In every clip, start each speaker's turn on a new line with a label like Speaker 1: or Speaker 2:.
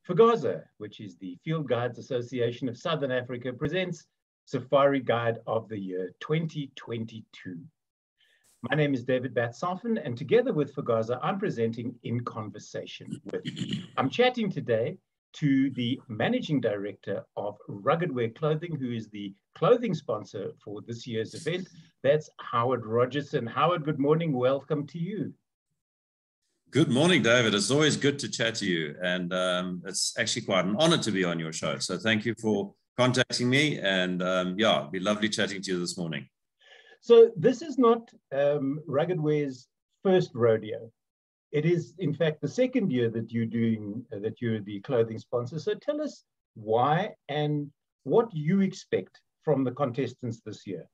Speaker 1: FAGASA, which is the Field Guides Association of Southern Africa, presents Safari Guide of the Year 2022. My name is David Batsoffen, and together with FAGASA, I'm presenting In Conversation With. I'm chatting today to the Managing Director of Ruggedwear Clothing, who is the clothing sponsor for this year's event. That's Howard Rogerson. Howard, good morning. Welcome to you.
Speaker 2: Good morning, David. It's always good to chat to you, and it's actually quite an honor to be on your show. So thank you for contacting me, and yeah, it'd be lovely chatting to you this morning.
Speaker 1: So this is not Ruggedwear's first rodeo. It is, in fact, the second year that you're the clothing sponsor. So tell us why and what you expect from the contestants this year.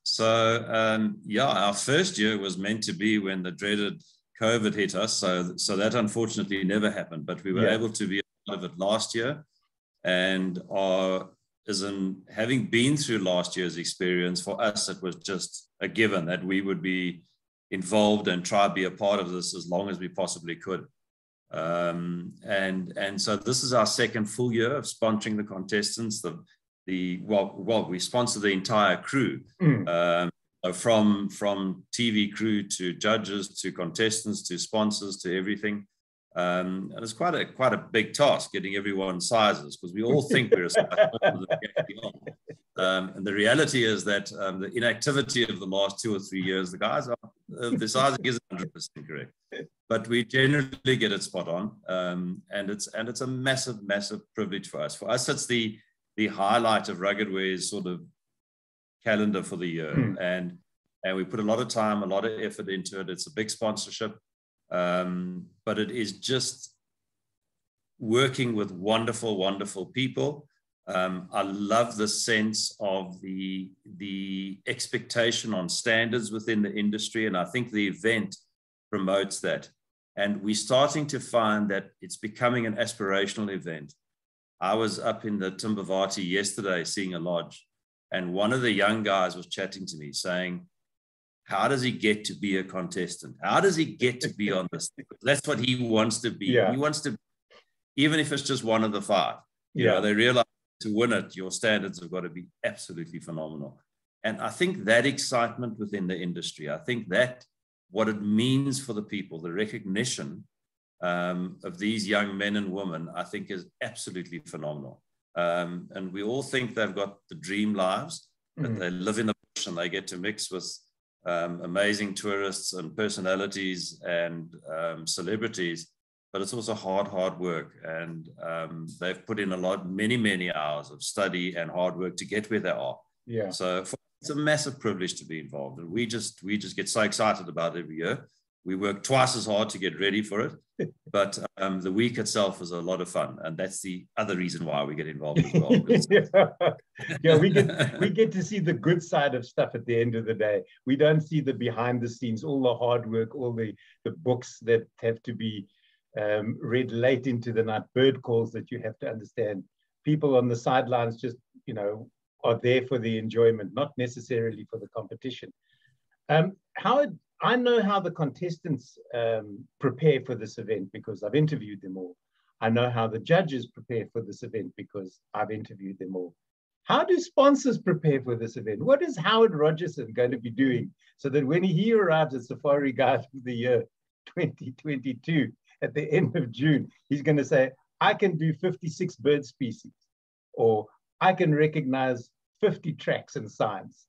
Speaker 2: So yeah, our first year was meant to be when the dreaded COVID hit us. So that unfortunately never happened, but we were able to be part of it last year, and having been through last year's experience, for us, it was just a given that we would be involved and try to be a part of this as long as we possibly could. And so this is our second full year of sponsoring the contestants. We sponsor the entire crew, from TV crew to judges to contestants to sponsors to everything. And it's quite a big task getting everyone's sizes, because we all think we're a size older than we actually are. And the reality is that the inactivity of the last 2 or 3 years, the sizing isn't 100% correct, but we generally get it spot on. And it's a massive, massive privilege for us. For us, it's the highlight of Ruggedwear's sort of calendar for the year. And we put a lot of time, a lot of effort into it. It's a big sponsorship. But it is just working with wonderful, wonderful people. I love the sense of the expectation on standards within the industry, and I think the event promotes that. And we're starting to find that it's becoming an aspirational event. I was up in the Timbavati yesterday seeing a lodge, and one of the young guys was chatting to me saying, how does he get to be a contestant? How does he get to be on this? That's what he wants to be. He wants to, even if it's just one of the 5. You know, they realize to win it, your standards have got to be absolutely phenomenal. And I think that excitement within the industry, I think that what it means for the people, the recognition of these young men and women, I think is absolutely phenomenal. And we all think they've got the dream lives, that they live in the bush and they get to mix with amazing tourists and personalities and celebrities, but it's also hard work, and they've put in many hours of study and hard work to get where they are. So it's a massive privilege to be involved, and we just get so excited about it every year. We work twice as hard to get ready for it, but the week itself is a lot of fun, and that's the other reason why we get involved as well.
Speaker 1: We get to see the good side of stuff at the end of the day. We don't see the behind the scenes, all the hard work, all the books that have to be read late into the night, bird calls that you have to understand. People on the sidelines just, are there for the enjoyment, not necessarily for the competition. Howard, I know how the contestants prepare for this event because I've interviewed them all. I know how the judges prepare for this event because I've interviewed them all. How do sponsors prepare for this event? What is Howard Rogerson going to be doing so that when he arrives at Safari Guide of the Year 2022 at the end of June, he's going to say, I can do 56 bird species, or I can recognize 50 tracks and signs?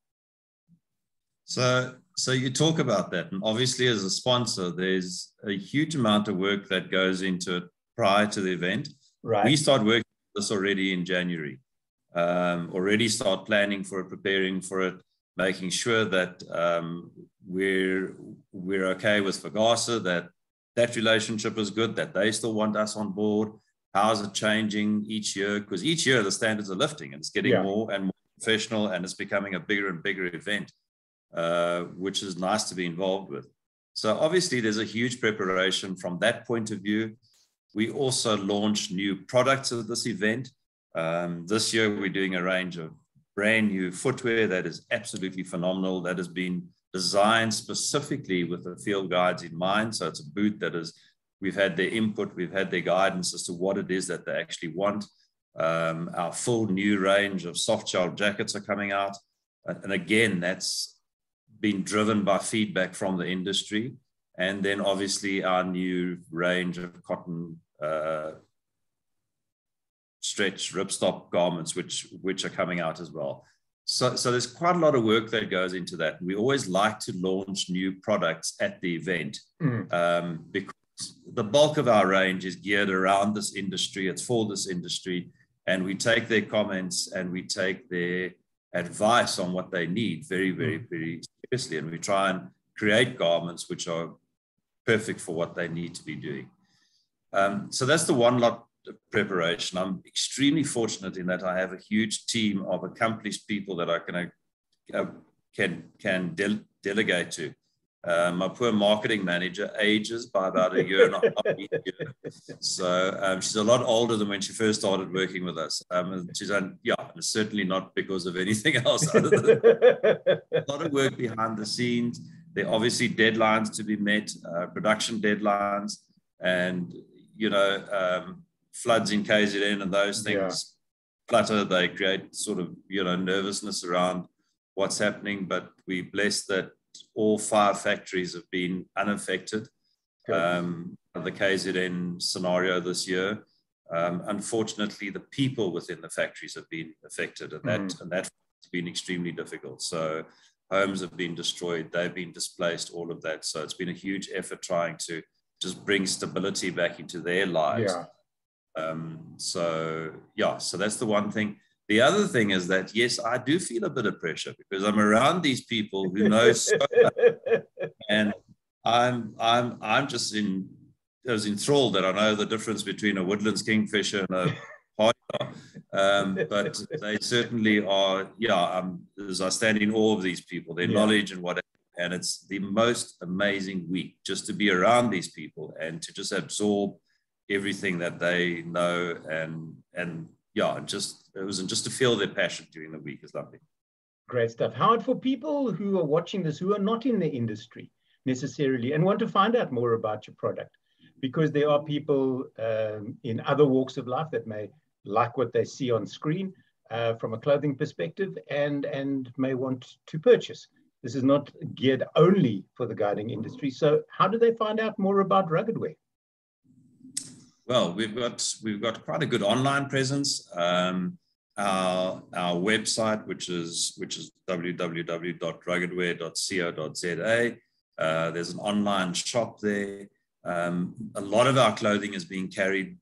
Speaker 2: So you talk about that, and obviously as a sponsor, there's a huge amount of work that goes into it prior to the event.
Speaker 1: Right.
Speaker 2: We start working on this already in January. Already start planning for it, preparing for it, making sure that we're okay with FAGASA, that relationship is good, that they still want us on board. How is it changing each year? Because each year the standards are lifting, and it's getting more and more professional, and it's becoming a bigger and bigger event. Which is nice to be involved with. So obviously there's a huge preparation from that point of view. We also launched new products at this event. This year we're doing a range of brand new footwear that is absolutely phenomenal, that has been designed specifically with the field guides in mind. So it's a boot that is We've had their input, we've had their guidance as to what it is that they actually want. Our full new range of soft shell jackets are coming out. And again, that's been driven by feedback from the industry. And then obviously our new range of cotton stretch ripstop garments, which are coming out as well. So there's quite a lot of work that goes into that. We always like to launch new products at the event because the bulk of our range is geared around this industry. It's for this industry. And we take their comments and we take their advice on what they need very, very, very seriously. And we try and create garments which are perfect for what they need to be doing. So that's the one lot of preparation. I'm extremely fortunate in that I have a huge team of accomplished people that I can delegate to. My poor marketing manager ages by about a year and a half. So she's a lot older than when she first started working with us. She's certainly not because of anything else other than a lot of work behind the scenes. There are obviously deadlines to be met, production deadlines, and floods in KZN and those things flutter. They create sort of nervousness around what's happening. But we're blessed that all 5 factories have been unaffected. The KZN scenario this year. Unfortunately, the people within the factories have been affected, and that's been extremely difficult. So homes have been destroyed, they've been displaced, all of that. So it's been a huge effort trying to just bring stability back into their lives. So that's the one thing. The other thing is that, yes, I do feel a bit of pressure because I'm around these people who know so much, and I'm just enthralled that I know the difference between a Woodlands Kingfisher and a Hardy. But they certainly are, as I stand in awe of these people, their knowledge and whatever. And it's the most amazing week just to be around these people and to just absorb everything that they know, and just to feel their passion during the week is lovely.
Speaker 1: Great stuff. Howard, for people who are watching this who are not in the industry necessarily and want to find out more about your product, because there are people in other walks of life that may like what they see on screen from a clothing perspective and may want to purchase. This is not geared only for the guiding industry. So how do they find out more about Ruggedwear?
Speaker 2: Well, we've got quite a good online presence. Our website, which is www.ruggedwear.co.za. There's an online shop there. A lot of our clothing is being carried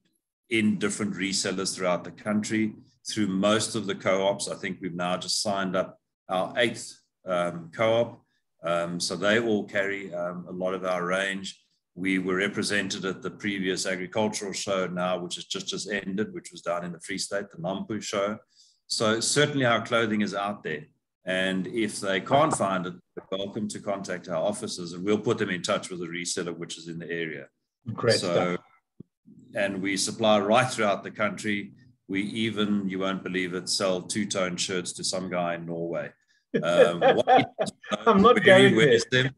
Speaker 2: in different resellers throughout the country through most of the co-ops. I think we've now just signed up our 8th co-op. So they all carry a lot of our range. We were represented at the previous agricultural show now, which has just ended, which was down in the Free State, the Nampu show. So certainly our clothing is out there. And if they can't find it, they're welcome to contact our offices and we'll put them in touch with a reseller which is in the area.
Speaker 1: Great stuff.
Speaker 2: And we supply right throughout the country. We even, you won't believe it, sell 2-tone shirts to some guy in Norway.
Speaker 1: I'm not going there.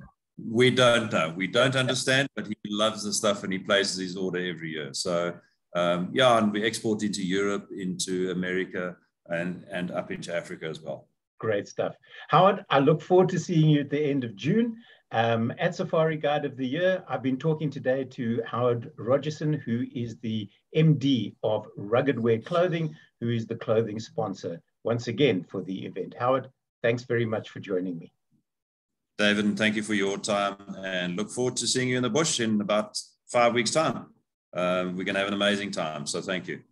Speaker 2: We don't know. We don't understand, but he loves the stuff and he places his order every year. So, and we export into Europe, into America, and up into Africa as well.
Speaker 1: Great stuff. Howard, I look forward to seeing you at the end of June at Safari Guide of the Year. I've been talking today to Howard Rogerson, who is the MD of Ruggedwear Clothing, who is the clothing sponsor once again for the event. Howard, thanks very much for joining me.
Speaker 2: David, thank you for your time and look forward to seeing you in the bush in about 5 weeks' time. We're going to have an amazing time, so thank you.